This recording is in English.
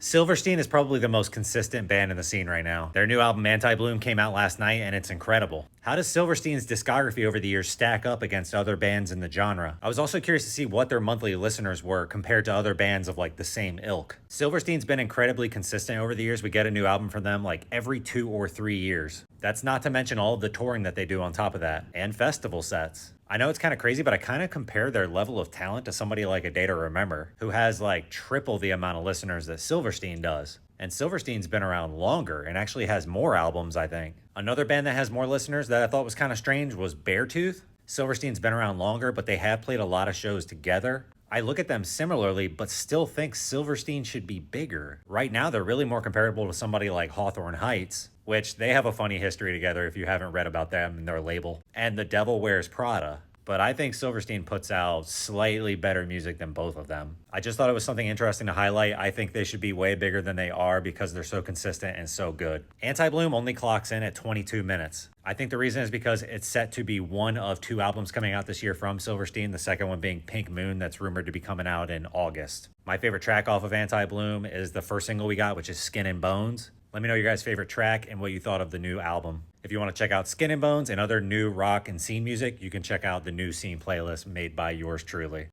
Silverstein is probably the most consistent band in the scene right now. Their new album Anti-Bloom came out last night and it's incredible. How does Silverstein's discography over the years stack up against other bands in the genre? I was also curious to see what their monthly listeners were compared to other bands of like the same ilk. Silverstein's been incredibly consistent over the years. We get a new album from them like every 2 or 3 years. That's not to mention all of the touring that they do on top of that, and festival sets. I know it's kind of crazy, but I kind of compare their level of talent to somebody like A Day to Remember, who has like triple the amount of listeners that Silverstein does. And Silverstein's been around longer and actually has more albums, I think. Another band that has more listeners that I thought was kind of strange was Beartooth. Silverstein's been around longer, but they have played a lot of shows together. I look at them similarly, but still think Silverstein should be bigger. Right now, they're really more comparable to somebody like Hawthorne Heights, which they have a funny history together if you haven't read about them and their label, and The Devil Wears Prada. But I think Silverstein puts out slightly better music than both of them. I just thought it was something interesting to highlight. I think they should be way bigger than they are because they're so consistent and so good. Anti-Bloom only clocks in at 22 minutes. I think the reason is because it's set to be one of 2 albums coming out this year from Silverstein, the second one being Pink Moon that's rumored to be coming out in August. My favorite track off of Anti-Bloom is the first single we got, which is Skin and Bones. Let me know your guys' favorite track and what you thought of the new album. If you want to check out Skin and Bones and other new rock and scene music, you can check out the new scene playlist made by yours truly.